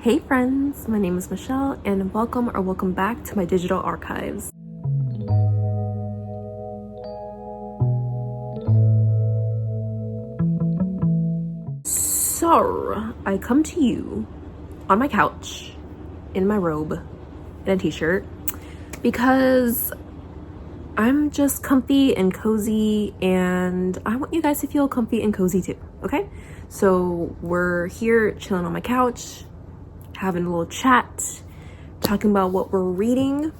Hey friends, my name is Michelle and welcome back to my digital archives. So, I come to you on my couch, in my robe, in a t-shirt, because I'm just comfy and cozy and I want you guys to feel comfy and cozy too, okay? So we're here chilling on my couch, having a little chat, talking about what we're reading.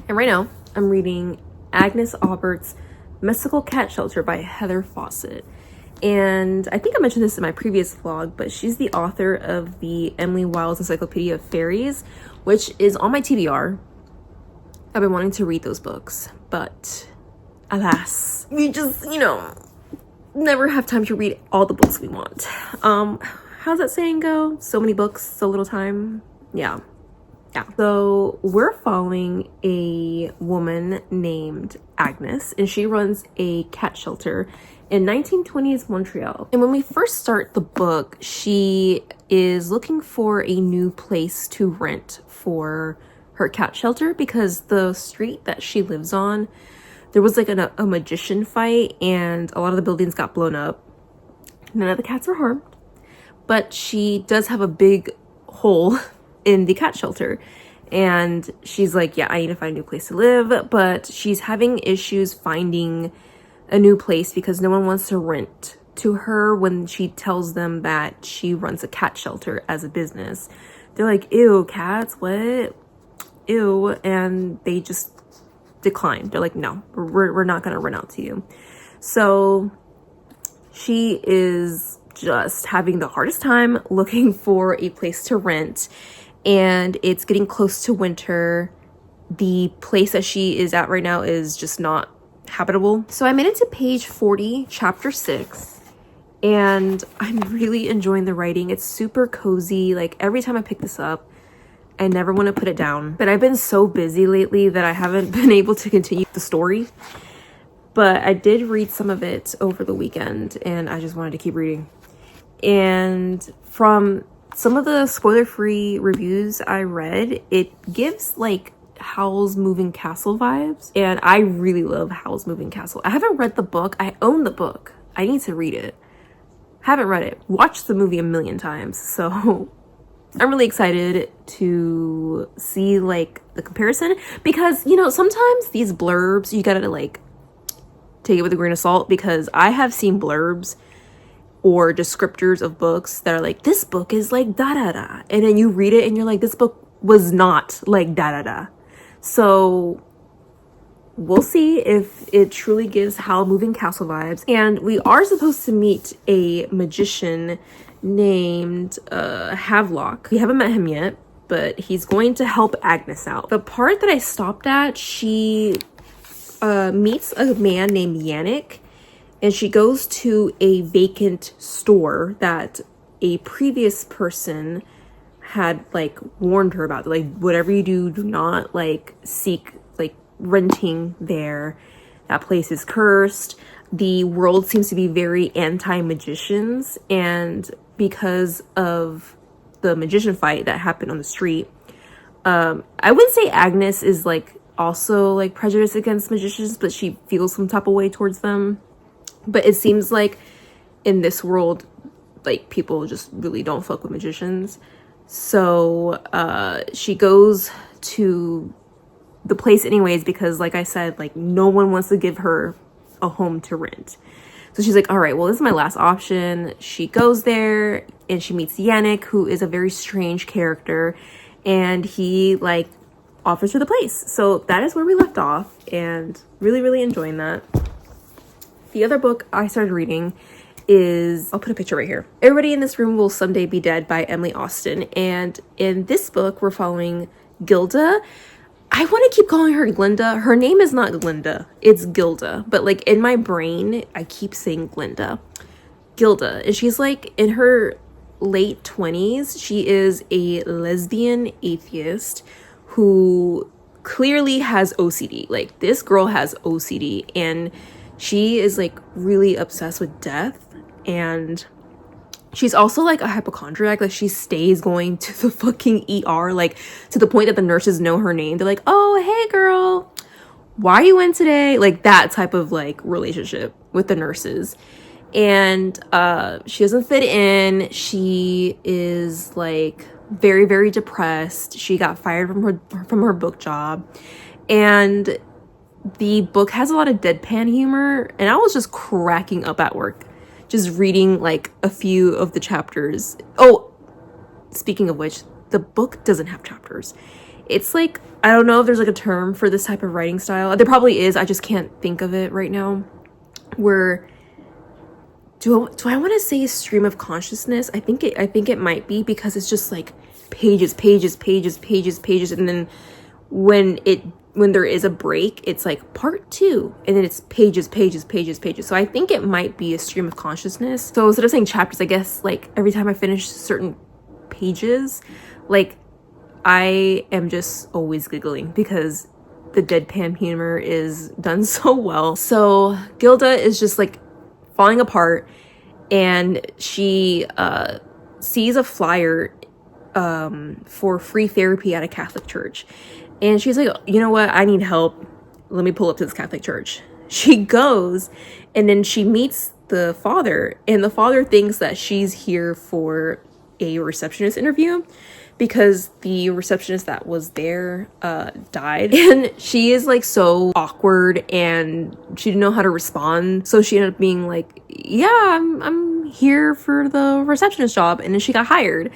And right now, I'm reading Agnes Aubert's Mystical Cat Shelter by Heather Fawcett. And I think I mentioned this in my previous vlog, but she's the author of the Emily Wilde's Encyclopedia of Fairies, which is on my TBR. I've been wanting to read those books, but alas, we just, never have time to read all the books we want. How's that saying go? So many books, so little time. Yeah. So we're following a woman named Agnes, and she runs a cat shelter in 1920s Montreal. And when we first start the book, she is looking for a new place to rent for her cat shelter because the street that she lives on, there was like a magician fight and a lot of the buildings got blown up. None of the cats were harmed, but she does have a big hole in the cat shelter. And she's like, yeah, I need to find a new place to live, but she's having issues finding a new place because no one wants to rent to her when she tells them that she runs a cat shelter as a business. They're like, ew, cats, what? Ew. And they just decline. They're like, no, we're not going to rent out to you. So she is just having the hardest time looking for a place to rent, and it's getting close to winter. The place that she is at right now is just not habitable. So I made it to page 40, chapter 6, and I'm really enjoying the writing. It's super cozy. Like every time I pick this up, I never want to put it down, but I've been so busy lately that I haven't been able to continue the story. But I did read some of it over the weekend and I just wanted to keep reading. And from some of the spoiler-free reviews I read, it gives like Howl's Moving Castle vibes. And I really love Howl's Moving Castle. I haven't read the book. I own the book. I need to read it. Haven't read it. Watched the movie a million times. So I'm really excited to see like the comparison because, sometimes these blurbs, you gotta like take it with a grain of salt, because I have seen blurbs or descriptors of books that are like, this book is like da da da, and then you read it and you're like, this book was not like da da da. So we'll see if it truly gives Howl Moving Castle vibes. And we are supposed to meet a magician named Havelock. We haven't met him yet, but he's going to help Agnes out. The part that I stopped at, she meets a man named Yannick, and she goes to a vacant store that a previous person had like warned her about. Like, whatever you do not like seek like renting there. That place is cursed. The world seems to be very anti-magicians, and because of the magician fight that happened on the street, I wouldn't say Agnes is like also like prejudiced against magicians, but she feels some type of way towards them. But it seems like in this world, like people just really don't fuck with magicians. So she goes to the place anyways because, like I said, like no one wants to give her a home to rent. So she's like, all right, well, this is my last option. She goes there and she meets Yannick, who is a very strange character, and he like offers her the place. So that is where we left off, and really enjoying that. The other book I started reading is, I'll put a picture right here, Everybody in This Room Will Someday Be Dead by Emily Austen. And in this book, we're following Gilda. I want to keep calling her Glinda. Her name is not Glinda, it's Gilda. But like in my brain, I keep saying Glinda. Gilda. And she's like in her late 20s. She is a lesbian atheist who clearly has OCD. Like this girl has OCD, and she is like really obsessed with death. And She's also like a hypochondriac. Like she stays going to the fucking ER, like to the point that the nurses know her name. They're like, oh, hey girl, why are you in today? Like that type of like relationship with the nurses. And she doesn't fit in. She is like very, very depressed. She got fired from her book job. And the book has a lot of deadpan humor, and I was just cracking up at work just reading like a few of the chapters. Oh, speaking of which, the book doesn't have chapters. It's like, I don't know if there's like a term for this type of writing style. There probably is, I just can't think of it right now. Where do I want to say stream of consciousness? I think it might be, because it's just like pages, and then when there is a break, it's like part 2, and then it's pages. So I think it might be a stream of consciousness. So instead of saying chapters, I guess like every time I finish certain pages, like I am just always giggling because the deadpan humor is done so well. So Gilda is just like falling apart, and she sees a flyer for free therapy at a Catholic church. And she's like, you know what? I need help. Let me pull up to this Catholic church. She goes, and then she meets the father, and the father thinks that she's here for a receptionist interview because the receptionist that was there died. And she is like so awkward, and she didn't know how to respond. So she ended up being like, yeah, I'm here for the receptionist job. And then she got hired.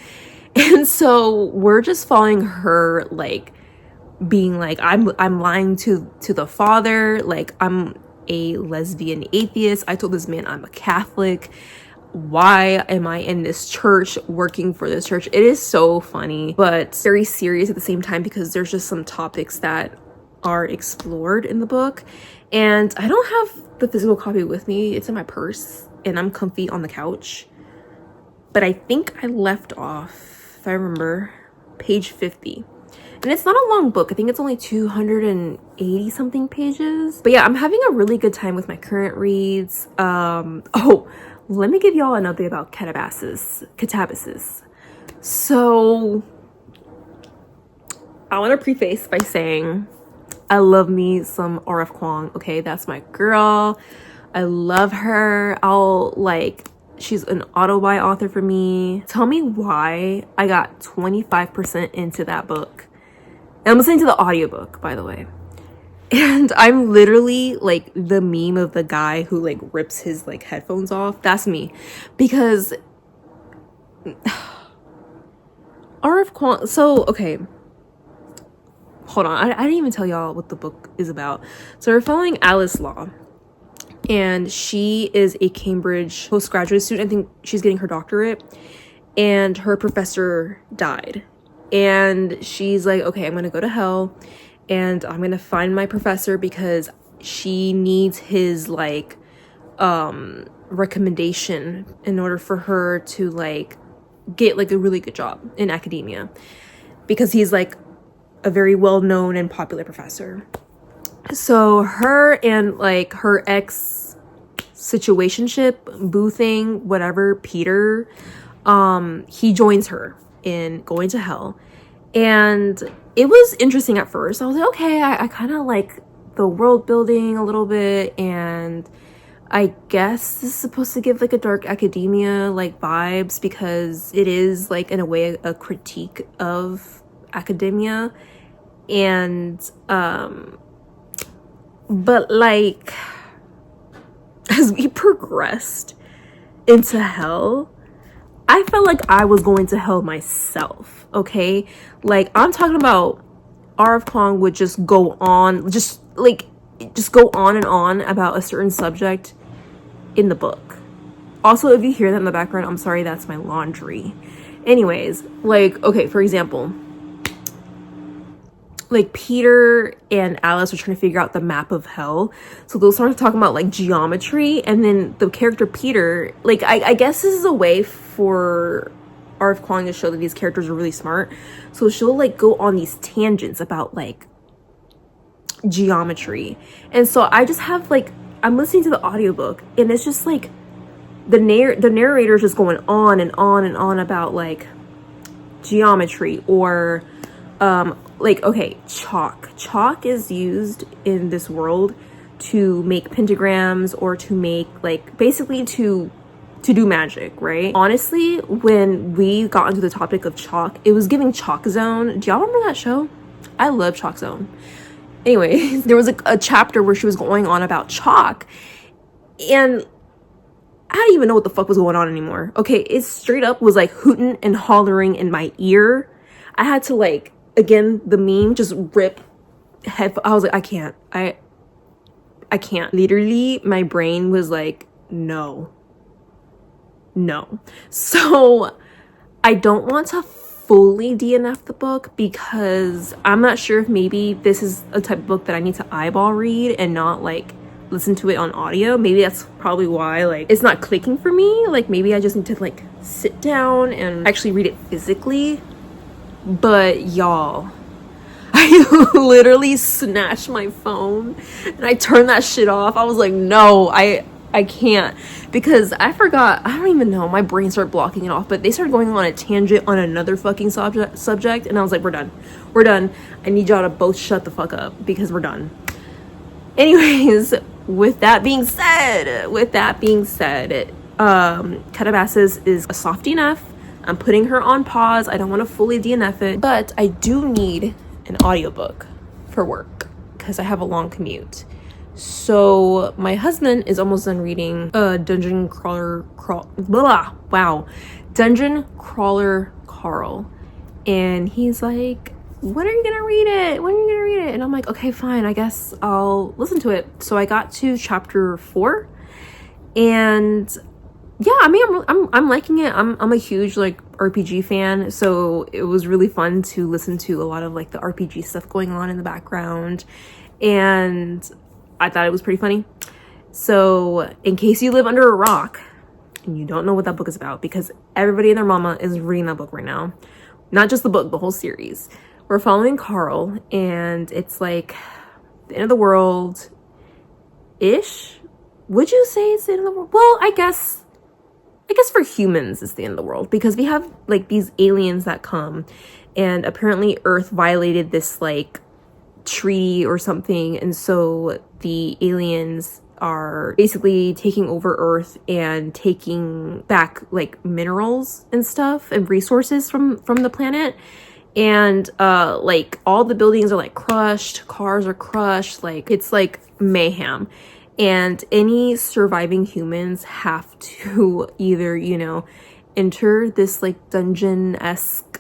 And so we're just following her, like being like, I'm lying to the father, like I'm a lesbian atheist. I told this man I'm a Catholic. Why am I in this church, working for this church? It is so funny, but very serious at the same time, because there's just some topics that are explored in the book. And I don't have the physical copy with me. It's in my purse, and I'm comfy on the couch. But I think I left off, if I remember, page 50. And it's not a long book. I think it's only 280 something pages. But yeah, I'm having a really good time with my current reads. Oh, let me give y'all an update about catabasis. So I want to preface by saying I love me some R.F. Kuang. Okay, that's my girl. I love her. She's an auto-buy author for me. Tell me why I got 25% into that book. And I'm listening to the audiobook, by the way. And I'm literally like the meme of the guy who like rips his like headphones off. That's me. Because R.F. Kuang, so okay. Hold on. I didn't even tell y'all what the book is about. So we're following Alice Law. And she is a Cambridge postgraduate student. I think she's getting her doctorate. And her professor died. And she's like, okay, I'm going to go to hell. And I'm going to find my professor because she needs his, like, recommendation in order for her to, like, get, like, a really good job in academia. Because he's, like, a very well-known and popular professor. So her and, like, her ex situationship, boo thing, whatever, Peter, he joins her in going to hell. And it was interesting at first. I was like, okay, I kind of like the world building a little bit, and I guess this is supposed to give like a dark academia like vibes, because it is like in a way a critique of academia. And but like as we progressed into hell, I felt like I was going to hell myself, okay? Like, I'm talking about R.F. Kuang would just go on, just go on and on about a certain subject in the book. Also, if you hear that in the background, I'm sorry, that's my laundry. Anyways, like, okay, for example, like Peter and Alice were trying to figure out the map of hell. So they'll start talking about like geometry, and then the character Peter, like I guess this is a way for R.F. Kuang to show that these characters are really smart. So she'll like go on these tangents about like geometry. And so I just have like, I'm listening to the audiobook, and it's just like the narrator is just going on and on and on about like geometry or like, okay, chalk is used in this world to make pentagrams or to make like basically to do magic, right? Honestly, when we got into the topic of chalk, it was giving Chalk Zone. Do y'all remember that show? I love Chalk Zone. Anyway, there was a chapter where she was going on about chalk, and I didn't even know what the fuck was going on anymore. Okay, it straight up was like hooting and hollering in my ear. I had to like, again, the meme, just rip head. I was like, I can't. Literally, my brain was like, no. So I don't want to fully DNF the book because I'm not sure if maybe this is a type of book that I need to eyeball read and not like listen to it on audio. Maybe that's probably why like it's not clicking for me. Like maybe I just need to like sit down and actually read it physically. But y'all, I literally snatched my phone and I turned that shit off. I was like, no, I can't, because I forgot, I don't even know, my brain started blocking it off, but they started going on a tangent on another fucking subject, and I was like, we're done. I need y'all to both shut the fuck up because we're done. Anyways, with that being said, Calabasas is a softie enough. I'm putting her on pause. I don't want to fully DNF it, but I do need an audiobook for work because I have a long commute. So my husband is almost done reading Dungeon Crawler Carl, and he's like, when are you gonna read it? And I'm like, okay, fine, I guess I'll listen to it. So I got to chapter 4, and yeah, I mean, I'm liking it. I'm a huge like RPG fan, so it was really fun to listen to a lot of like the RPG stuff going on in the background, and I thought it was pretty funny. So in case you live under a rock and you don't know what that book is about, because everybody and their mama is reading that book right now, not just the book, the whole series. We're following Carl, and it's like the end of the world ish. Would you say it's the end of the world? Well, I guess for humans it's the end of the world, because we have like these aliens that come, and apparently Earth violated this like treaty or something, and so the aliens are basically taking over Earth and taking back like minerals and stuff and resources from the planet, and like all the buildings are like crushed, cars are crushed, like it's like mayhem, and any surviving humans have to either, you know, enter this like dungeon-esque,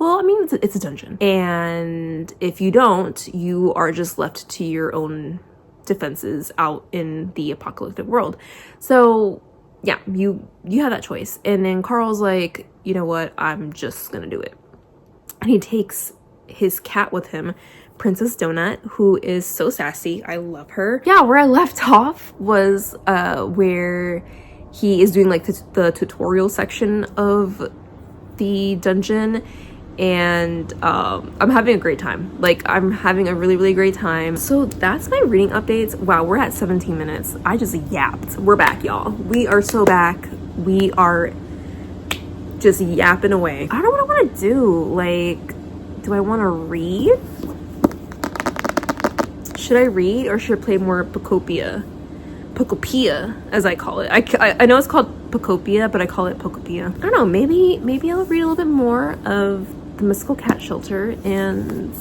well, I mean, it's a dungeon, and if you don't, you are just left to your own defenses out in the apocalyptic world. So yeah, you have that choice. And then Carl's like, you know what, I'm just gonna do it, and he takes his cat with him, Princess Donut, who is so sassy. I love her. Yeah, where I left off was where he is doing like the tutorial section of the dungeon, and I'm having a great time. Like, I'm having a really great time. So that's my reading updates. Wow, we're at 17 minutes. I just yapped. We're back, y'all. We are so back. We are just yapping away. I don't know what I want to do. Like, do I want to read? Should I read, or should I play more Pocopia, as I call it? I know it's called Pocopia, but I call it Pocopia. I don't know, maybe I'll read a little bit more of The Mystical Cat Shelter and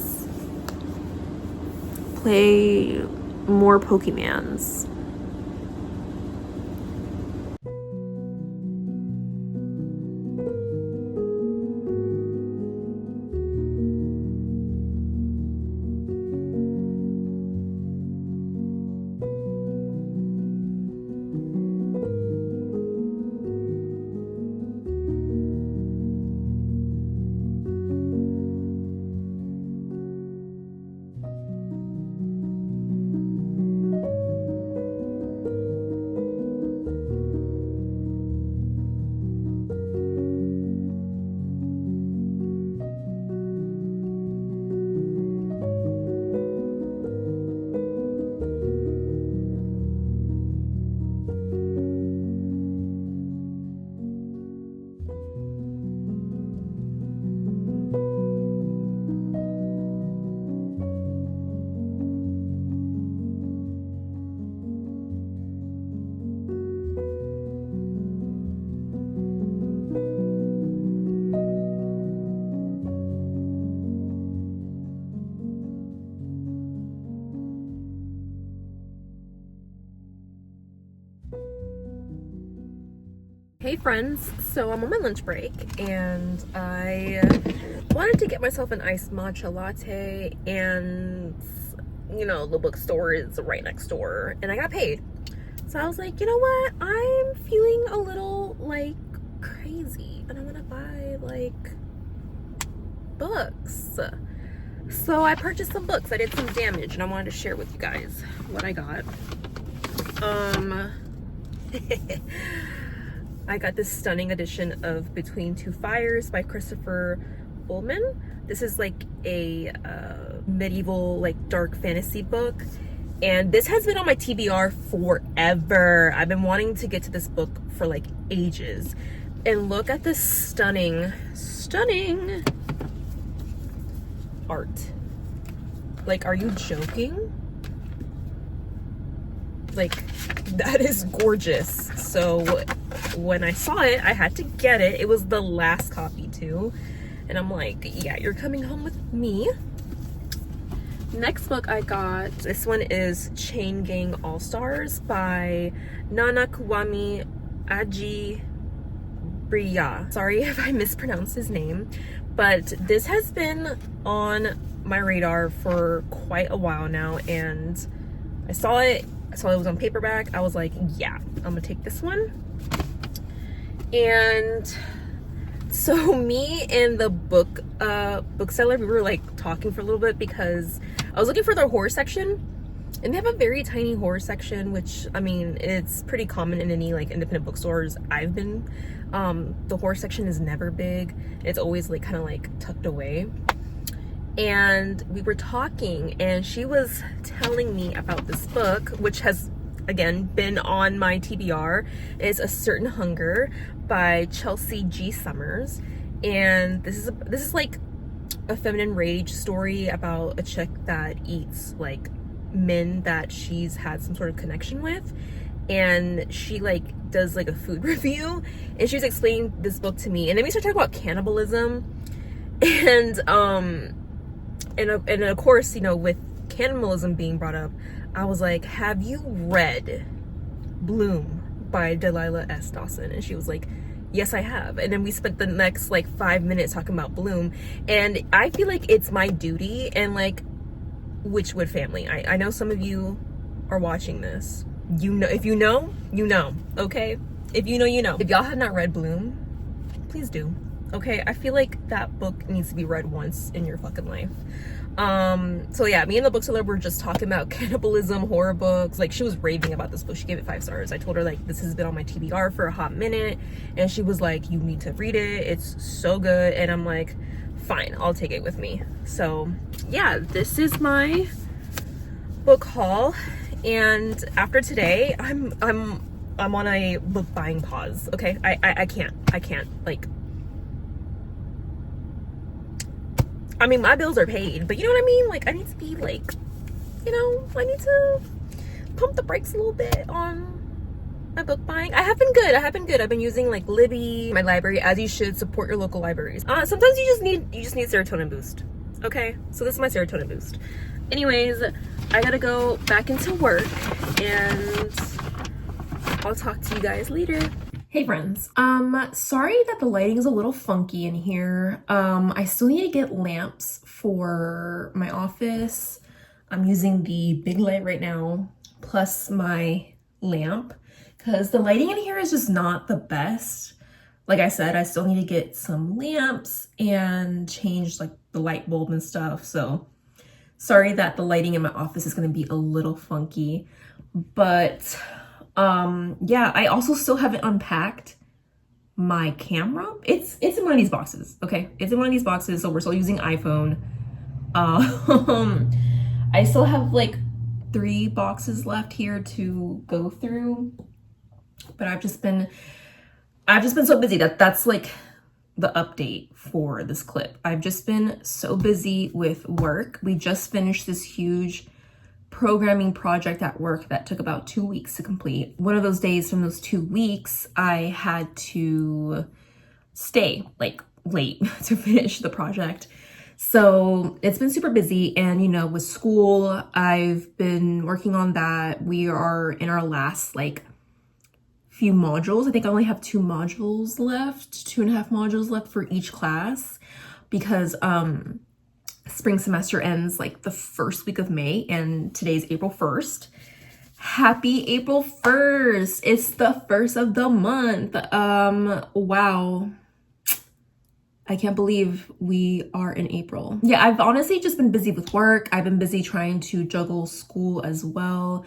play more Pokemans. Hey friends, so I'm on my lunch break and I wanted to get myself an iced matcha latte, and the bookstore is right next door and I got paid. So I was like, you know what? I'm feeling a little like crazy and I want to buy like books. So I purchased some books. I did some damage and I wanted to share with you guys what I got. I got this stunning edition of Between Two Fires by Christopher Ullman. This is like a medieval, like dark fantasy book. And this has been on my TBR forever. I've been wanting to get to this book for like ages. And look at this stunning, stunning art. Like, are you joking? Like, that is gorgeous. So when I saw it, I had to get it. It was the last copy too. And I'm like, yeah, you're coming home with me. Next book I got, this one is Chain Gang All-Stars by Nana Kwame Ajibriya. Sorry if I mispronounced his name, but this has been on my radar for quite a while now, and I saw it was on paperback. I was like, yeah, I'm gonna take this one. And so me and the bookseller, we were like talking for a little bit because I was looking for their horror section, and they have a very tiny horror section, which, I mean, it's pretty common in any like independent bookstores I've been. The horror section is never big. It's always like kind of like tucked away. And we were talking and she was telling me about this book, which has again been on my TBR. It's A Certain Hunger by Chelsea G. Summers. And this is like a feminine rage story about a chick that eats like men that she's had some sort of connection with, and she like does like a food review, and she was explaining this book to me, and then we started talking about cannibalism, and of course, with cannibalism being brought up, I was like, have you read Bloom by Delilah S. Dawson? And she was like, yes, I have. And then we spent the next like 5 minutes talking about Bloom, and I feel like it's my duty, and like Witchwood family, I know some of you are watching this. If you know, you know, okay? If you know, you know. If y'all have not read Bloom, please do. Okay, I feel like that book needs to be read once in your fucking life. So yeah, me and the bookseller were just talking about cannibalism, horror books. Like, she was raving about this book. She gave it 5 stars. I told her like, this has been on my TBR for a hot minute, and she was like, you need to read it, it's so good. And I'm like, fine, I'll take it with me. So yeah, this is my book haul, and after today I'm on a book buying pause. Okay, I can't like, I mean, my bills are paid, but you know what I mean? Like, I need to be like, I need to pump the brakes a little bit on my book buying. I have been good. I've been using like Libby, my library, as you should. Support your local libraries. Sometimes you just need serotonin boost. Okay, so this is my serotonin boost. Anyways, I gotta go back into work, and I'll talk to you guys later. Hey friends, sorry that the lighting is a little funky in here. I still need to get lamps for my office. I'm using the big light right now, plus my lamp, because the lighting in here is just not the best. Like I said, I still need to get some lamps and change like the light bulb and stuff. So sorry that the lighting in my office is gonna be a little funky, but yeah, I also still haven't unpacked my camera. It's in one of these boxes. Okay, it's in one of these boxes, so we're still using iPhone. I still have like 3 boxes left here to go through, but I've just been so busy. That's like the update for this clip. I've just been so busy with work. We just finished this huge programming project at work that took about 2 weeks to complete. One of those days from those 2 weeks, I had to stay like late to finish the project. So it's been super busy, and with school, I've been working on that. We are in our last like few modules. I think I only have 2 modules left, 2.5 modules left for each class, because spring semester ends like the first week of May, and today's April 1st. Happy April 1st. It's the first of the month. Wow. I can't believe we are in April. Yeah, I've honestly just been busy with work. I've been busy trying to juggle school as well.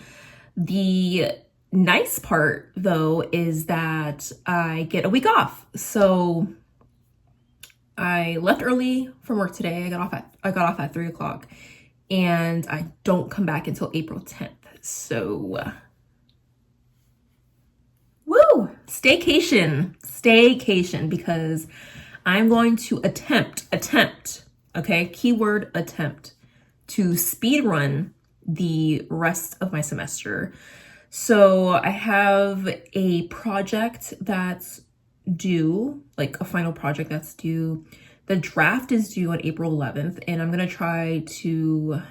The nice part though is that I get a week off. So I left early from work today. I got off at 3 o'clock, and I don't come back until April 10th. So woo, staycation, because I'm going to attempt, okay, keyword attempt, to speed run the rest of my semester. So I have a project that's due, like a final project that's due. The draft is due on April 11th, and I'm gonna try to,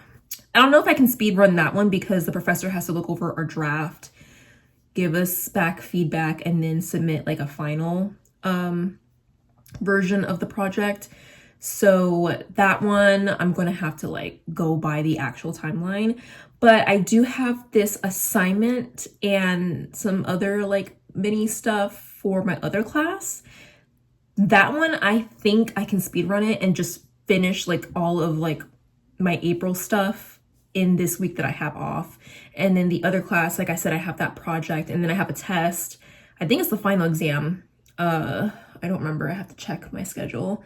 I don't know if I can speed run that one, because the professor has to look over our draft, give us back feedback, and then submit like a final version of the project. So that one I'm gonna have to like go by the actual timeline. But I do have this assignment and some other like mini stuff for my other class. That one, I think I can speed run it and just finish like all of like my April stuff in this week that I have off. And then the other class, like I said, I have that project, and then I have a test. I think it's the final exam. I don't remember. I have to check my schedule.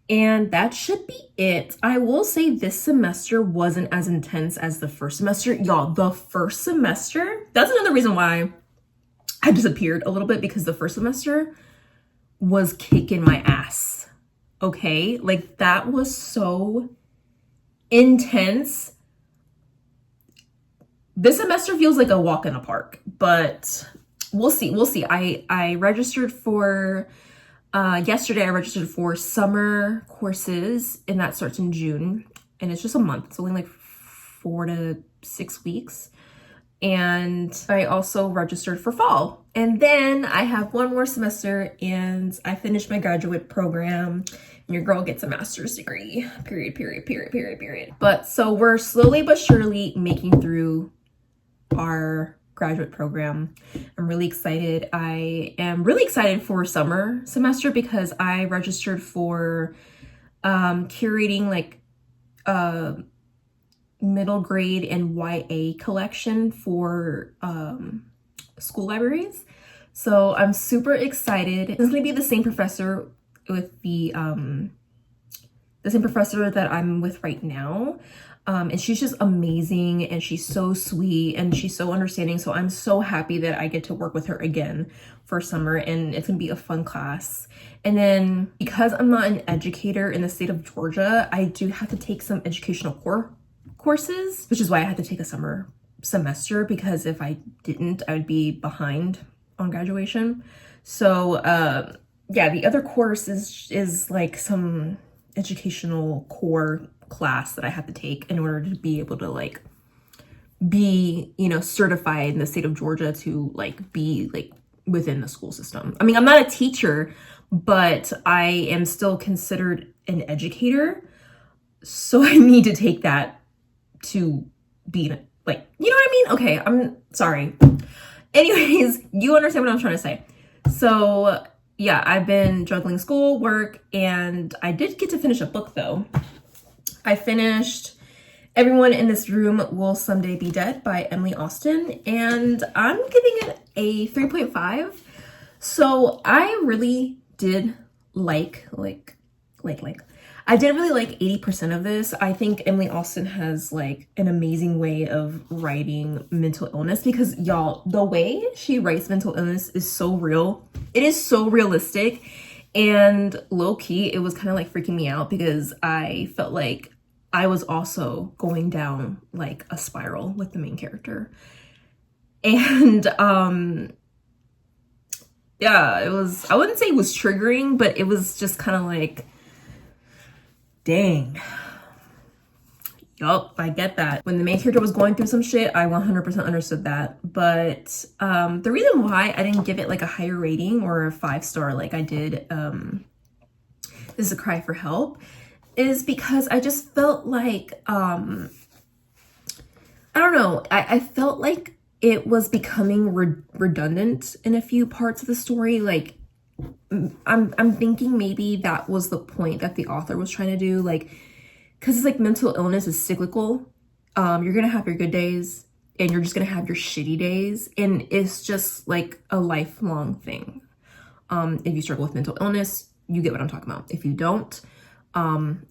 And that should be it. I will say this semester wasn't as intense as the first semester. Y'all, the first semester, that's another reason why I disappeared a little bit, because the first semester was kicking my ass. Okay? Like, that was so intense. This semester feels like a walk in the park, but we'll see. I registered for yesterday. I registered for summer courses, and that starts in June, and it's just a month. It's only like 4 to 6 weeks. And I also registered for fall, and then I have 1 more semester, and I finished my graduate program, and your girl gets a master's degree. Period. But so we're slowly but surely making through our graduate program. I'm really excited. I am really excited for summer semester, because I registered for curating like middle grade and YA collection for school libraries. So I'm super excited. It's gonna be the same professor with the same professor that I'm with right now. And she's just amazing, and she's so sweet, and she's so understanding. So I'm so happy that I get to work with her again for summer, and it's gonna be a fun class. And then because I'm not an educator in the state of Georgia, I do have to take some educational courses, which is why I had to take a summer semester, because if I didn't, I would be behind on graduation. So yeah, the other course is like some educational core class that I have to take in order to be able to like be, you know, certified in the state of Georgia to like be like within the school system. I mean, I'm not a teacher, but I am still considered an educator. So I need to take that to be like, you know what I mean? Okay, I'm sorry. Anyways, you understand what I'm trying to say. So yeah, I've been juggling school, work, and I did get to finish a book though. I finished Everyone in This Room Will Someday Be Dead by Emily Austen, and I'm giving it a 3.5. So I really did I did really like 80% of this. I think Emily Austen has like an amazing way of writing mental illness, because y'all, the way she writes mental illness is so real. It is so realistic, and low-key, it was kind of like freaking me out, because I felt like I was also going down like a spiral with the main character. And yeah, it was, I wouldn't say it was triggering, but it was just kind of like, dang, Yup, I get that. When the main character was going through some shit, I 100% understood that. But the reason why I didn't give it like a higher rating or a 5-star like I did This Is a Cry for Help is because I just felt like, I don't know, I felt like it was becoming redundant in a few parts of the story. Like, I'm thinking maybe that was the point that the author was trying to do, like, because it's like mental illness is cyclical. You're gonna have your good days and you're just gonna have your shitty days, and it's just like a lifelong thing. If you struggle with mental illness, you get what I'm talking about. If you don't,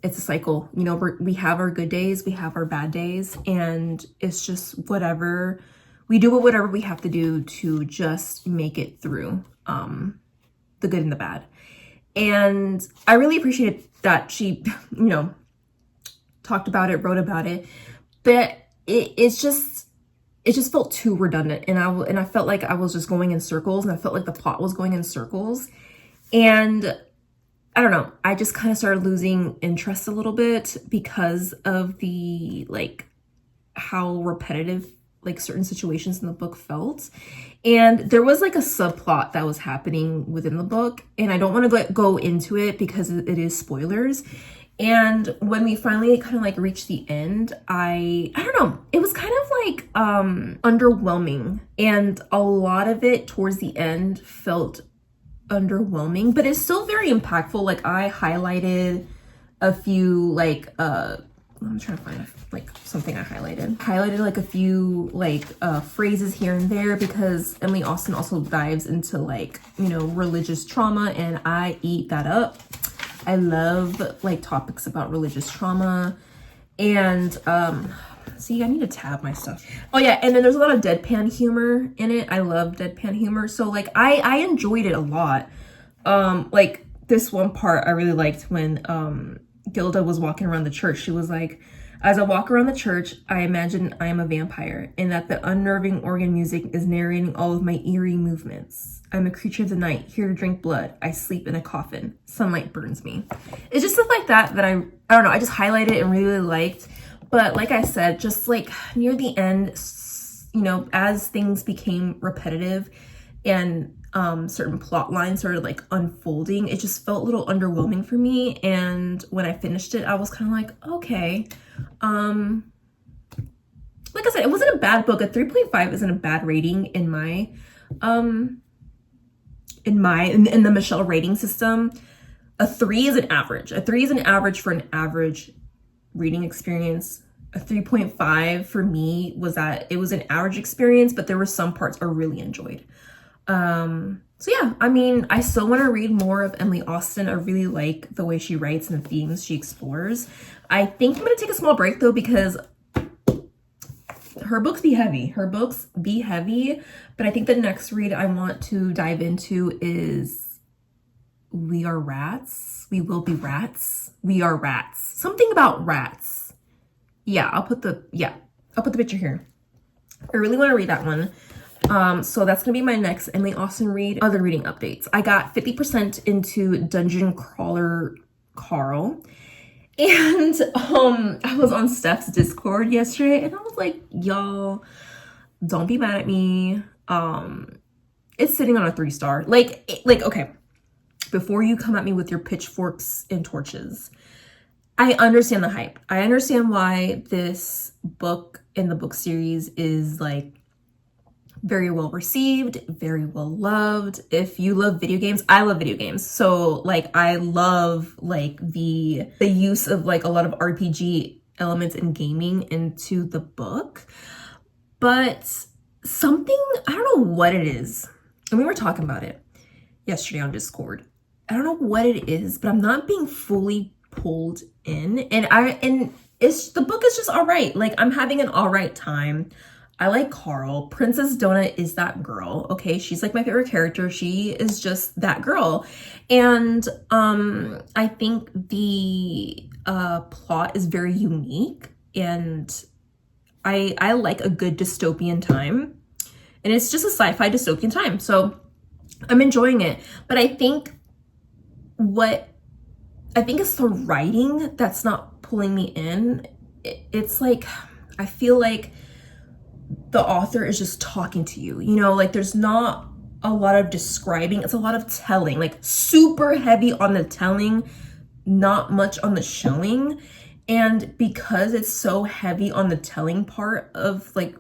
it's a cycle. You know, we have our good days, we have our bad days, and it's just whatever we do, whatever we have to do to just make it through the good and the bad. And I really appreciated that she, you know, talked about it, wrote about it, but it just felt too redundant, and I felt like I was just going in circles, and I felt like the plot was going in circles, and I don't know, I just kind of started losing interest a little bit because of the, like, how repetitive like certain situations in the book felt. And there was like a subplot that was happening within the book, and I don't want to go into it because it is spoilers. And when we finally kind of like reached the end, I don't know, it was kind of like underwhelming, and a lot of it towards the end felt underwhelming, but it's still very impactful. Like, I highlighted a few like I'm trying to find like something I highlighted like a few like phrases here and there, because Emily Austen also dives into, like, you know, religious trauma, and I eat that up. I love like topics about religious trauma. And see, I need to tab my stuff. Oh yeah, and then there's a lot of deadpan humor in it. I love deadpan humor, so like I enjoyed it a lot. Like this one part I really liked when Gilda was walking around the church. She was like, "As I walk around the church, I imagine I am a vampire, and that the unnerving organ music is narrating all of my eerie movements. I'm a creature of the night, here to drink blood. I sleep in a coffin. Sunlight burns me." It's just stuff like that I don't know, I just highlighted and really liked. But like I said, just like near the end, you know, as things became repetitive and certain plot lines started like unfolding, it just felt a little underwhelming for me. And when I finished it, I was kind of like, okay. Like I said, it wasn't a bad book. A 3.5 isn't a bad rating in my in the Michelle rating system. A 3 is an average. A 3 is an average for an average reading experience. A 3.5 for me was that it was an average experience, but there were some parts I really enjoyed. So yeah, I mean, I still want to read more of Emily Austen. I really like the way she writes and the themes she explores. I think I'm going to take a small break though, because her books be heavy. But I think the next read I want to dive into is We Are Rats. We Will Be Rats. We Are Rats. Something about rats. Yeah, I'll put the picture here. I really want to read that one. So that's gonna be my next Emily Austen read. Other reading updates. I got 50% into Dungeon Crawler Carl. And I was on Steph's Discord yesterday, and I was like, y'all, don't be mad at me. It's sitting on a 3-star. Like, okay, before you come at me with your pitchforks and torches, I understand the hype. I understand why this book in the book series is like very well received, very well loved. If you love video games, I love video games. So like, I love like the use of like a lot of RPG elements in gaming into the book. But something, I don't know what it is. And we were talking about it yesterday on Discord. I don't know what it is, but I'm not being fully pulled in. And it's, the book is just all right. Like, I'm having an all right time. I like Carl. Princess Donut is that girl. Okay, she's like my favorite character. She is just that girl. And I think the plot is very unique, and I like a good dystopian time. And it's just a sci-fi dystopian time. So I'm enjoying it. But I think it's the writing that's not pulling me in. it's like, I feel like the author is just talking to you, you know, like there's not a lot of describing, it's a lot of telling, like super heavy on the telling, not much on the showing. And because it's so heavy on the telling part of like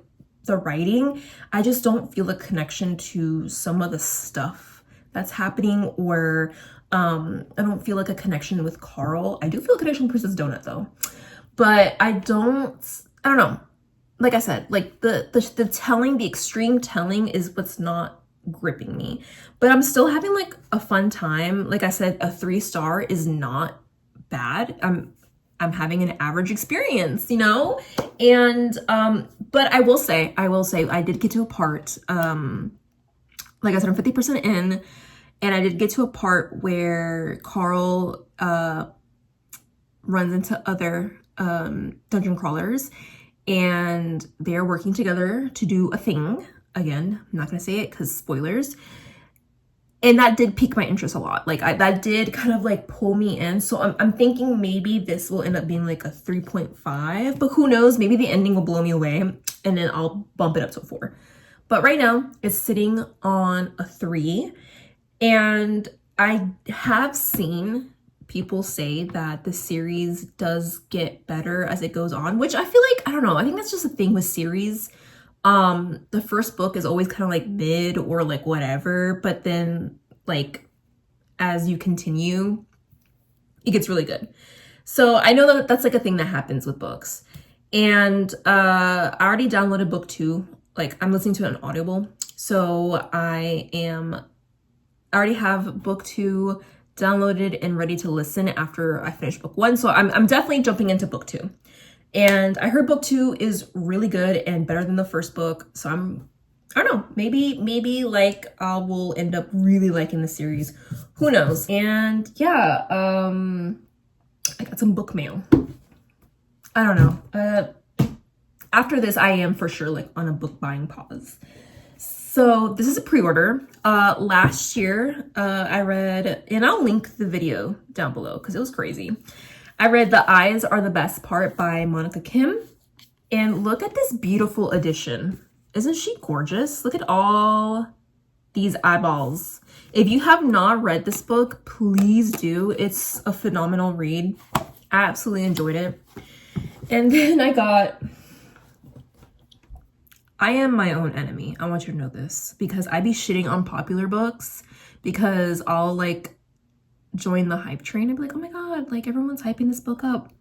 the writing, I just don't feel a connection to some of the stuff that's happening, or I don't feel like a connection with Carl. I do feel a connection with Princess Donut though, but I don't know. Like I said, like the telling, the extreme telling is what's not gripping me, but I'm still having like a fun time. Like I said, a 3-star is not bad. I'm having an average experience, you know? And but I will say I did get to a part, like I said, I'm 50% in, and I did get to a part where Carl runs into other dungeon crawlers, and they're working together to do a thing. Again, I'm not gonna say it because spoilers. And that did pique my interest a lot. Like that did kind of like pull me in. So I'm thinking maybe this will end up being like a 3.5, but who knows? Maybe the ending will blow me away and then I'll bump it up to a 4. But right now it's sitting on a 3. And I have seen people say that the series does get better as it goes on, which I feel like, I don't know, I think that's just a thing with series. The first book is always kind of like mid or like whatever, but then like as you continue, it gets really good. So I know that that's like a thing that happens with books. And I already downloaded book 2. Like I'm listening to it on Audible. So I already have book 2 downloaded and ready to listen after I finish book 1. So I'm definitely jumping into book 2. And I heard book 2 is really good and better than the first book. So I don't know, maybe like I will end up really liking the series. Who knows? And yeah, I got some book mail. I don't know. After this, I am for sure like on a book buying pause. So this is a pre-order. Last year, I read, and I'll link the video down below because it was crazy. I read The Eyes Are the Best Part by Monica Kim. And look at this beautiful edition. Isn't she gorgeous? Look at all these eyeballs. If you have not read this book, please do. It's a phenomenal read. I absolutely enjoyed it. And then I am my own enemy. I want you to know this because I be shitting on popular books because I'll like join the hype train and be like, oh my god, like everyone's hyping this book up,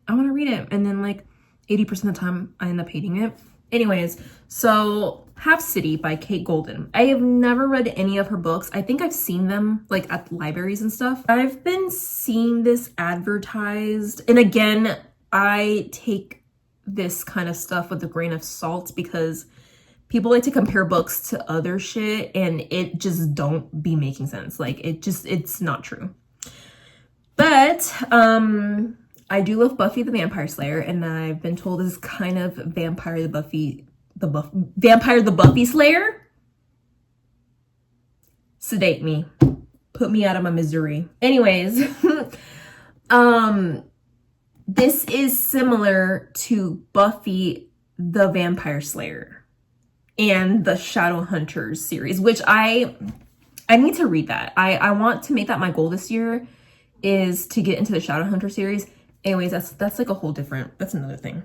I want to read it. And then like 80% of the time I end up hating it. Anyways, so Half City by Kate Golden. I have never read any of her books. I think I've seen them like at libraries and stuff. I've been seeing this advertised, and again, I take this kind of stuff with a grain of salt because people like to compare books to other shit and it just don't be making sense. Like it's not true. But I do love Buffy the Vampire Slayer, and I've been told this is kind of Vampire the Buffy Slayer. Sedate me. Put me out of my misery. Anyways, this is similar to Buffy the Vampire Slayer and the Shadowhunters series, which I need to read that. I want to make that my goal this year, is to get into the Shadowhunter series. Anyways, that's like a whole different, that's another thing.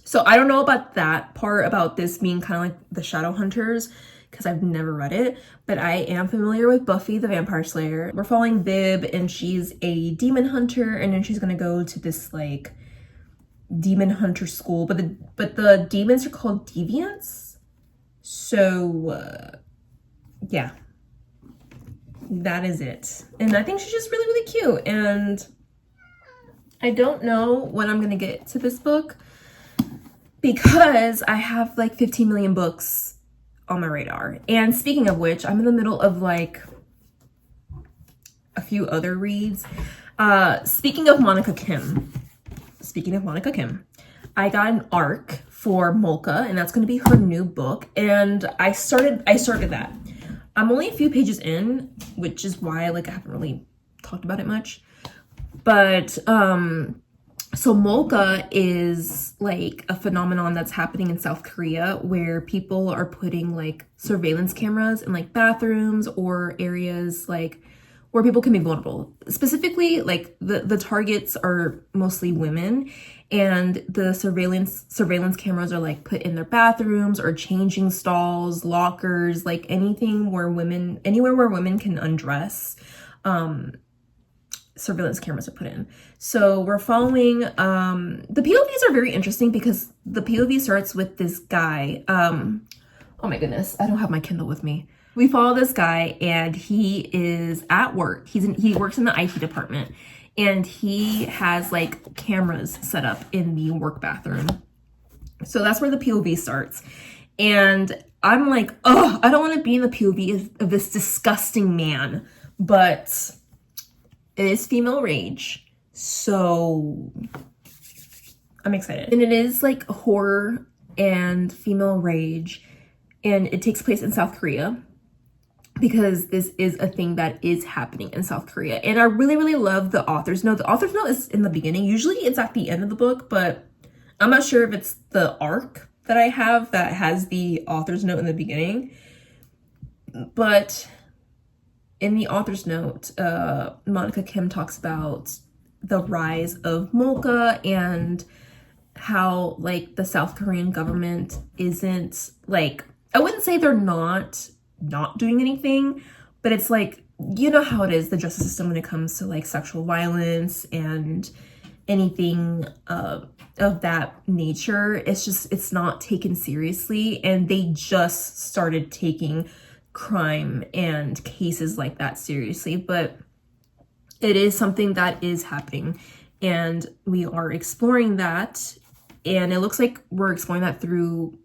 So I don't know about that part, about this being kind of like the Shadowhunters, because I've never read it, but I am familiar with Buffy the Vampire Slayer. We're following Viv, and she's a demon hunter, and then she's gonna go to this like demon hunter school, but the demons are called deviants. So yeah, that is it. And I think she's just really, really cute. And I don't know when I'm gonna get to this book because I have like 15 million books on my radar. And speaking of which, I'm in the middle of like a few other reads. Speaking of Monica Kim, I got an ARC for Molka, and that's going to be her new book. And I started that. I'm only a few pages in, which is why like I haven't really talked about it much. But So molka is like a phenomenon that's happening in South Korea where people are putting like surveillance cameras in like bathrooms or areas like where people can be vulnerable. Specifically, like the targets are mostly women, and the surveillance cameras are like put in their bathrooms or changing stalls, lockers, like anywhere where women can undress. Surveillance cameras are put in. So we're following, the POVs are very interesting because the POV starts with this guy. Oh my goodness, I don't have my Kindle with me. We follow this guy and he is at work. He works in the IT department, and he has like cameras set up in the work bathroom. So that's where the POV starts. And I'm like, oh, I don't want to be in the POV of this disgusting man, but it is female rage, so I'm excited. And it is like horror and female rage, and it takes place in South Korea because this is a thing that is happening in South Korea. And I really, really love the author's note. The author's note is in the beginning. Usually it's at the end of the book, but I'm not sure if it's the arc that I have that has the author's note in the beginning. But in the author's note, Monica Kim talks about the rise of molka and how like the South Korean government isn't like, I wouldn't say they're not doing anything, but it's like, you know how it is, the justice system when it comes to like sexual violence and anything of that nature. It's not taken seriously, and they just started taking crime and cases like that seriously. But it is something that is happening, and we are exploring that, and it looks like we're exploring that through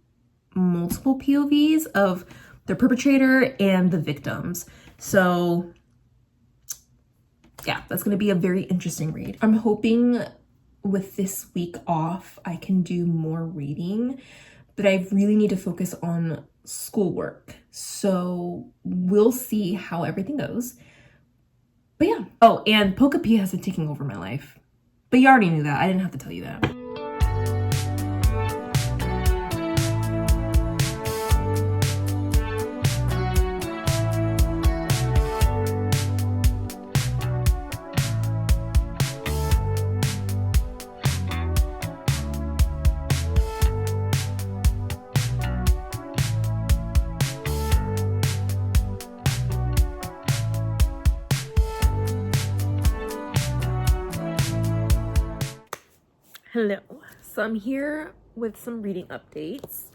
multiple POVs of the perpetrator and the victims. So yeah, that's going to be a very interesting read. I'm hoping with this week off I can do more reading, but I really need to focus on schoolwork. So we'll see how everything goes. But yeah. Oh, and Poca P has been taking over my life. But you already knew that. I didn't have to tell you that. Hello. So I'm here with some reading updates.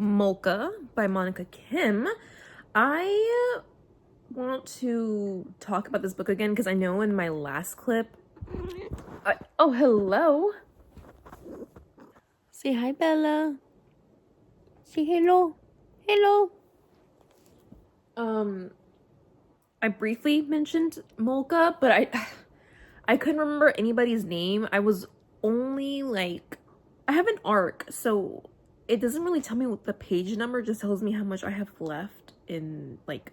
Molka by Monica Kim. I want to talk about this book again because I know in my last clip... oh, hello. Say hi, Bella. Say hello. Hello. I briefly mentioned Molka, but I couldn't remember anybody's name. I was only like, I have an arc, so it doesn't really tell me what the page number, it just tells me how much I have left in like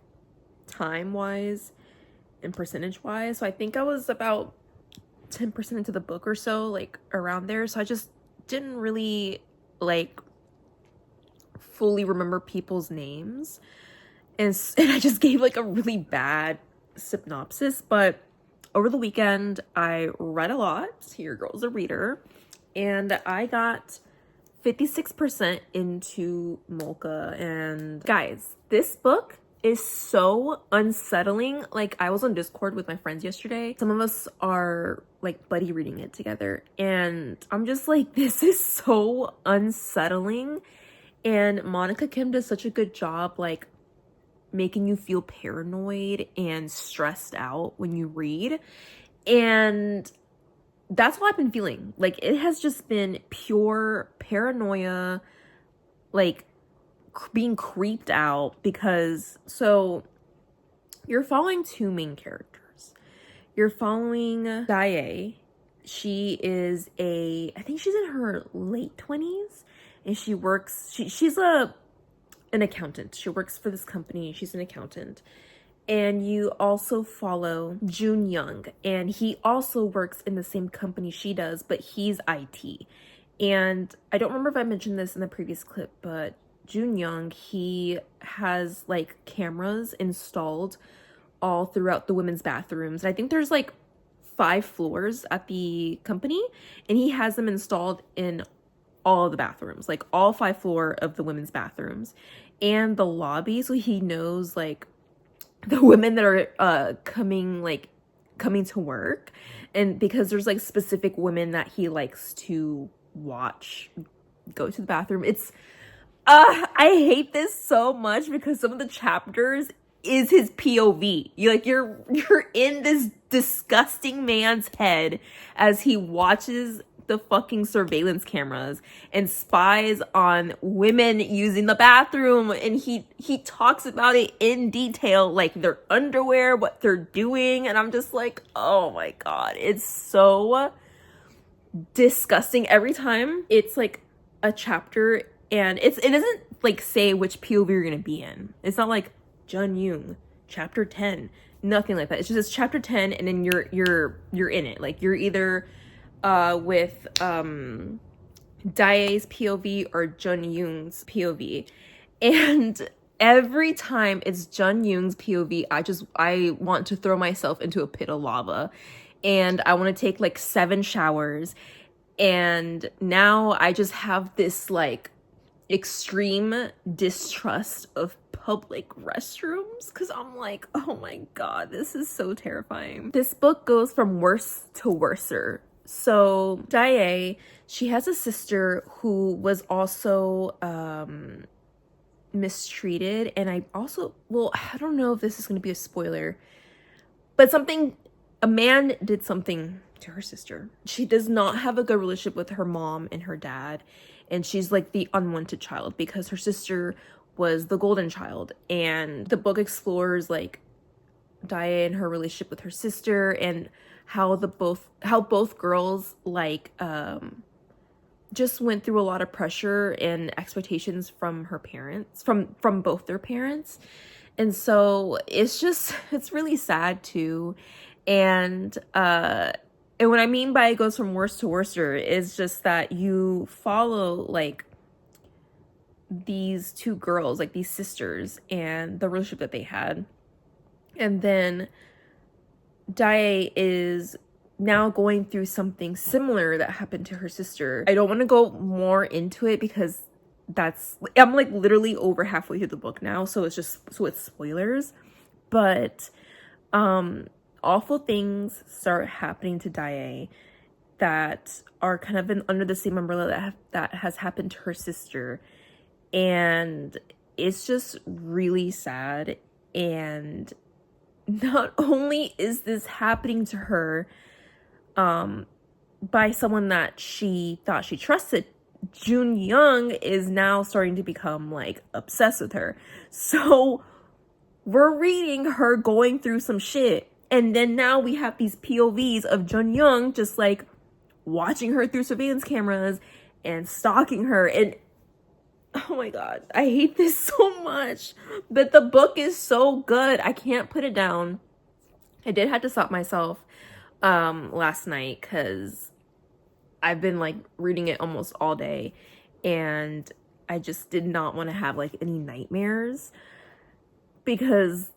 time wise and percentage wise. So I think I was about 10% into the book or so, like around there. So I just didn't really like fully remember people's names, and I just gave like a really bad synopsis. But over the weekend, I read a lot. Your girl's a reader. And I got 56% into Molka. And guys, this book is so unsettling. Like, I was on Discord with my friends yesterday. Some of us are like buddy reading it together. And I'm just like, this is so unsettling. And Monica Kim does such a good job, like, making you feel paranoid and stressed out when you read. And that's what I've been feeling. Like, it has just been pure paranoia, like being creeped out, because so you're following two main characters. You're following Dae. She is I think she's in her late 20s, and she works, she's an accountant. She works for this company. She's an accountant. And you also follow Jun Young, and he also works in the same company she does, but he's IT. And I don't remember if I mentioned this in the previous clip, but Jun Young, he has like cameras installed all throughout the women's bathrooms. And I think there's like 5 floors at the company, and he has them installed in all of the bathrooms, like all 5 floors of the women's bathrooms and the lobby. So he knows like the women that are coming to work, and because there's like specific women that he likes to watch go to the bathroom. It's I hate this so much because some of the chapters is his POV. You're in this disgusting man's head as he watches the fucking surveillance cameras and spies on women using the bathroom, and he talks about it in detail, like their underwear, what they're doing, and I'm just like, oh my god, it's so disgusting. Every time it's like a chapter, and it doesn't like say which POV you're gonna be in. It's not like Jun Young chapter 10, nothing like that. It's just chapter 10, and then you're in it. Like you're either with Dae's POV or Jun Young's POV. And every time it's Jun Young's POV, I want to throw myself into a pit of lava, and I want to take like 7 showers. And now I just have this like extreme distrust of public restrooms, because I'm like, oh my god, this is so terrifying. This book goes from worse to worser. So Dae, she has a sister who was also mistreated, and I don't know if this is going to be a spoiler, but a man did something to her sister. She does not have a good relationship with her mom and her dad, and she's like the unwanted child because her sister was the golden child. And the book explores like Dae and her relationship with her sister, and how both girls like just went through a lot of pressure and expectations from her parents, from both their parents. And so it's really sad too. And what I mean by it goes from worse to worser is just that you follow like these 2 girls, like these sisters, and the relationship that they had. And then Dae is now going through something similar that happened to her sister. I don't want to go more into it because I'm like literally over halfway through the book now, so it's spoilers. But awful things start happening to Dae that are kind of under the same umbrella that has happened to her sister, and it's just really sad. And not only is this happening to her by someone that she thought she trusted, Jun Young is now starting to become like obsessed with her. So we're reading her going through some shit, and then now we have these POVs of Jun Young just like watching her through surveillance cameras and stalking her. And oh my god, I hate this so much, but the book is so good. I can't put it down. I did have to stop myself last night because I've been like reading it almost all day, and I just did not want to have like any nightmares because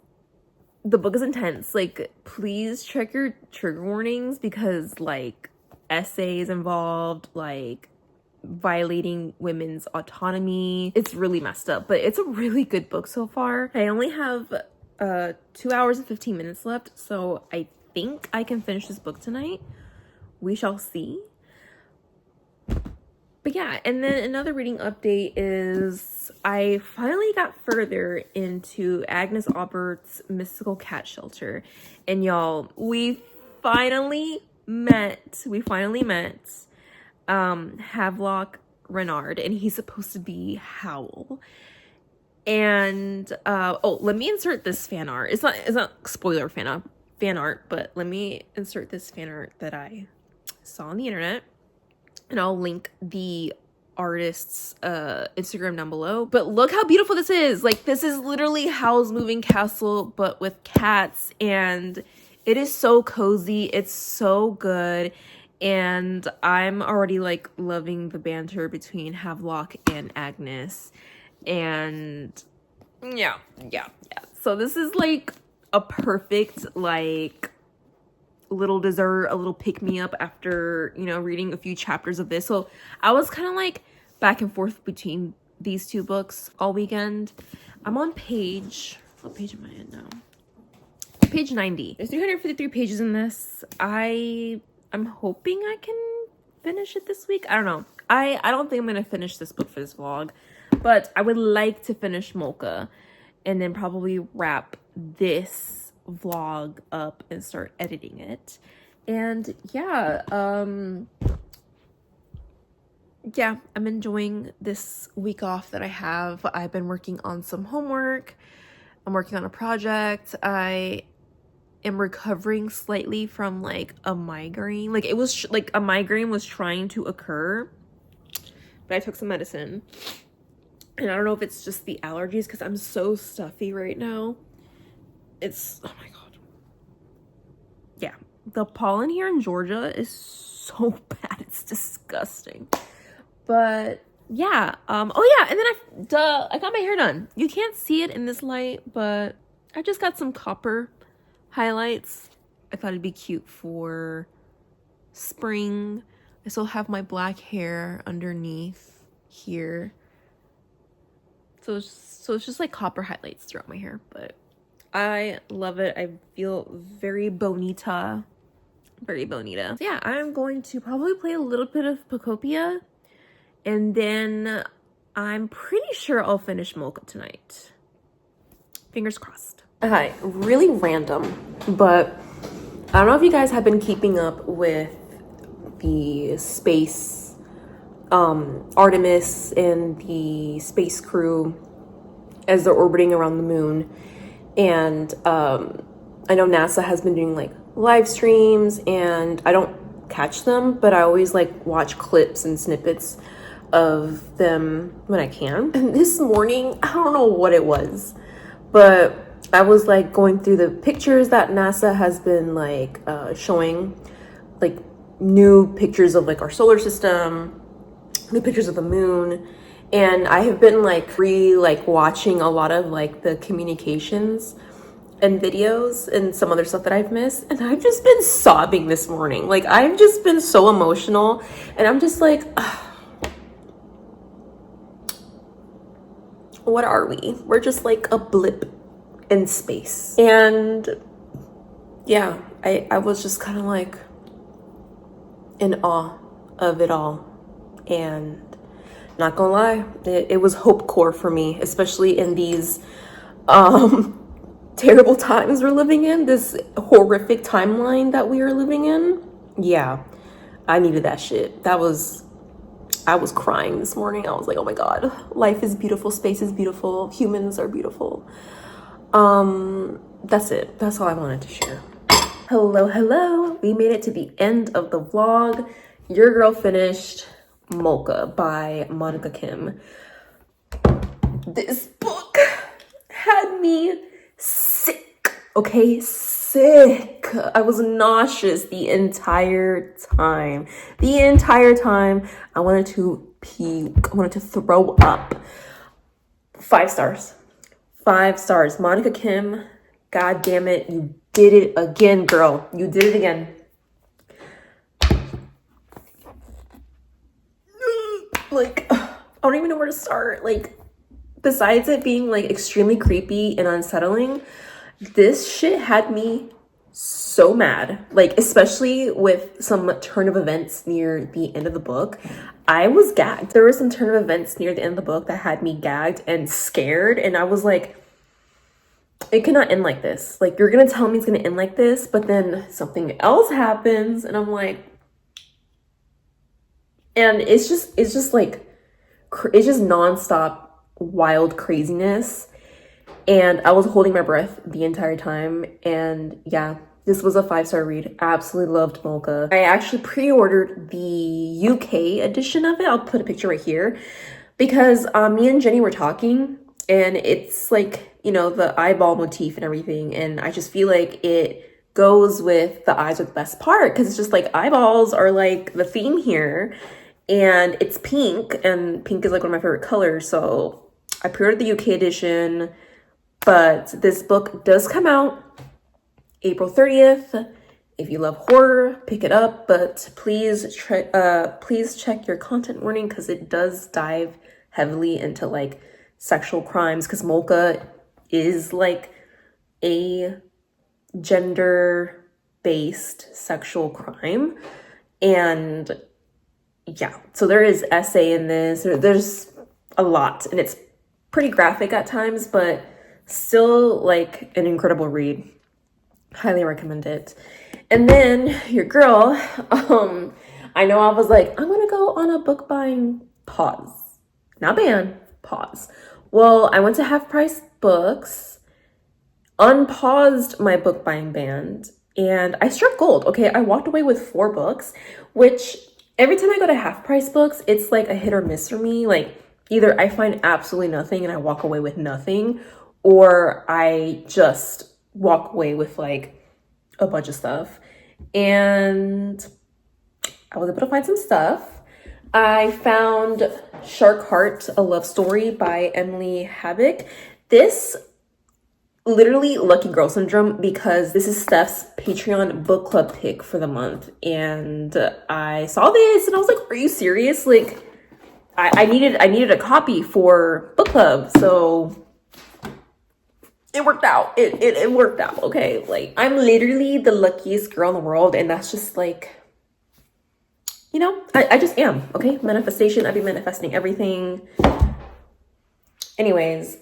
the book is intense. Like, please check your trigger warnings because like essays involved, like violating women's autonomy. It's really messed up, but it's a really good book so far. I only have 2 hours and 15 minutes left, so I think I can finish this book tonight. We shall see. But yeah, and then another reading update is I finally got further into Agnes Aubert's Mystical Cat Shelter. And y'all, we finally met Havelock Renard, and he's supposed to be Howl. And let me insert this fan art. It's not spoiler fan art, but let me insert this fan art that I saw on the internet, and I'll link the artist's Instagram down below. But look how beautiful this is. Like, this is literally Howl's Moving Castle, but with cats, and it is so cozy. It's so good. And I'm already like loving the banter between Havelock and Agnes. And yeah. So this is like a perfect like little dessert, a little pick-me-up after, you know, reading a few chapters of this. So I was kind of like back and forth between these two books all weekend. I'm on what page am I in now? Page 90. There's 353 pages in this. I'm hoping I can finish it this week. I don't know. I don't think I'm gonna finish this book for this vlog, but I would like to finish Molka and then probably wrap this vlog up and start editing it. And yeah, I'm enjoying this week off that I have. I've been working on some homework. I'm working on a project. I am recovering slightly from like a migraine. Like, it was like a migraine was trying to occur, but I took some medicine. And I don't know if it's just the allergies because I'm so stuffy right now. It's, oh my God. Yeah. The pollen here in Georgia is so bad. It's disgusting. But yeah. Oh yeah. And then I got my hair done. You can't see it in this light, but I just got some copper highlights. I thought it'd be cute for spring. I still have my black hair underneath here. So it's just like copper highlights throughout my hair, but I love it. I feel very bonita. Very bonita. So yeah, I'm going to probably play a little bit of Pocopia, and then I'm pretty sure I'll finish Molka tonight. Fingers crossed. Okay, really random, but I don't know if you guys have been keeping up with the space Artemis and the space crew as they're orbiting around the moon. And I know NASA has been doing like live streams, and I don't catch them, but I always like watch clips and snippets of them when I can. And this morning, I don't know what it was, but I was like going through the pictures that NASA has been like showing, like new pictures of like our solar system, new pictures of the moon. And I have been like watching a lot of like the communications and videos and some other stuff that I've missed, and I've just been sobbing this morning. Like, I've just been so emotional, and I'm just like, what are we? We're just like a blip in space. And yeah, I was just kind of like in awe of it all. And not gonna lie, it was hope core for me, especially in these terrible times we're living in, this horrific timeline that we are living in. Yeah, I needed that shit. I was crying this morning. I was like, oh my God, life is beautiful, space is beautiful, humans are beautiful. That's it. That's all I wanted to share. Hello. We made it to the end of the vlog. Your girl finished Molka by Monica Kim. This book had me sick, okay? Sick. I was nauseous the entire time. I wanted to puke. I wanted to throw up. 5 stars. 5 stars. Monica Kim, God damn it, you did it again, girl. You did it again. Like, I don't even know where to start. Like, besides it being like extremely creepy and unsettling, this shit had me so mad. Like, especially with some turn of events near the end of the book, I was gagged. There were some turn of events near the end of the book that had me gagged and scared, and I was like, it cannot end like this. Like, you're gonna tell me it's gonna end like this, but then something else happens, and I'm like, and it's just like, it's just nonstop wild craziness. And I was holding my breath the entire time. And yeah, This was a 5-star read. Absolutely loved Mocha. I actually pre-ordered the UK edition of it. I'll put a picture right here because me and Jenny were talking, and it's like, you know, the eyeball motif and everything, and I just feel like it goes with the eyes are the best part because it's just like eyeballs are like the theme here, and it's pink, and pink is like one of my favorite colors. So I pre-ordered the UK edition, but this book does come out April 30th. If you love horror, pick it up, but please check your content warning because it does dive heavily into like sexual crimes, because Mocha is like a gender-based sexual crime. And yeah, so there is essay in this. There's a lot, and it's pretty graphic at times, but still like an incredible read. Highly recommend it. And then your girl, I know I was like, I'm gonna go on a book buying pause. Not ban, pause. Well, I went to Half Price Books, unpaused my book buying band, and I struck gold. Okay, I walked away with 4 books, which every time I go to Half Price Books, it's like a hit or miss for me. Like either I find absolutely nothing and I walk away with nothing, or I just walk away with like a bunch of stuff. And I was able to find some stuff. I found Shark Heart, A Love Story by Emily Habich. This literally lucky girl syndrome because this is Steph's Patreon book club pick for the month. And I saw this and I was like, are you serious? Like I needed a copy for book club. So it worked out. It worked out, okay? Like, I'm literally the luckiest girl in the world, and that's just like, you know, I just am, okay? Manifestation, I've been manifesting everything. Anyways,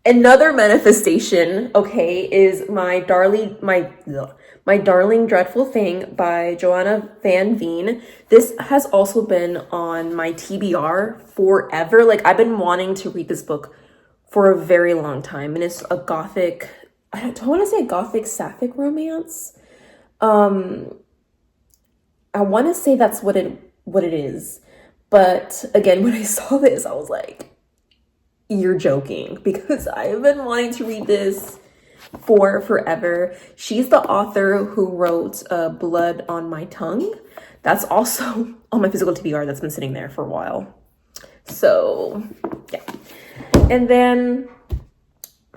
another manifestation, okay, is my darling dreadful thing by Joanna Van Veen. This has also been on my TBR forever. Like, I've been wanting to read this book for a very long time, and it's a gothic, I don't want to say gothic sapphic romance. I want to say that's what it is, but again, when I saw this, I was like, you're joking, because I have been wanting to read this for forever. She's the author who wrote Blood on My Tongue. That's also on my physical TBR that's been sitting there for a while. So yeah. And then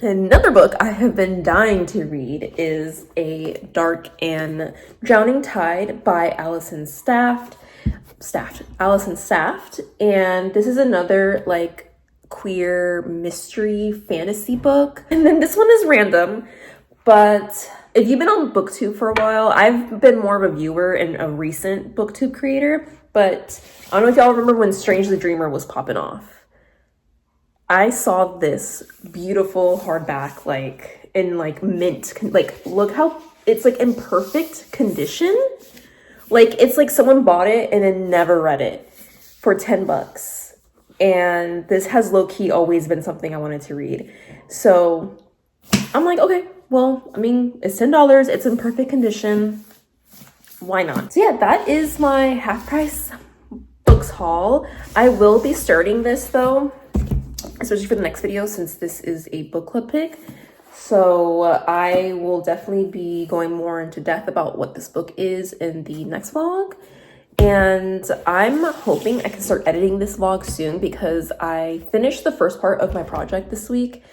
another book I have been dying to read is A Dark and Drowning Tide by Allison Saft. And this is another like queer mystery fantasy book. And then this one is random, but if you've been on BookTube for a while, I've been more of a viewer and a recent BookTube creator, but I don't know if y'all remember when Strange the Dreamer was popping off. I saw this beautiful hardback, like in like mint, like look how it's like in perfect condition. Like it's like someone bought it and then never read it for $10. And this has low-key always been something I wanted to read. So I'm like, okay, well, I mean, it's $10. It's in perfect condition. Why not? So yeah, that is my Half Price Books haul. I will be starting this though, especially for the next video, since this is a book club pick. So I will definitely be going more into depth about what this book is in the next vlog. And I'm hoping I can start editing this vlog soon because I finished the first part of my project this week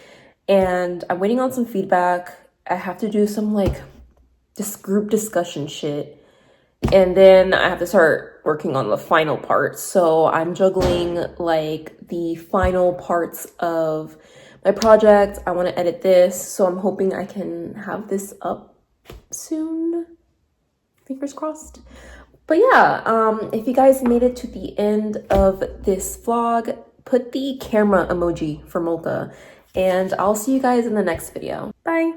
and I'm waiting on some feedback. I have to do some like this group discussion shit. And then I have to start working on the final part. So I'm juggling like the final parts of my project. I want to edit this. So I'm hoping I can have this up soon. Fingers crossed. But yeah, if you guys made it to the end of this vlog, put the camera emoji for Mocha. And I'll see you guys in the next video. Bye.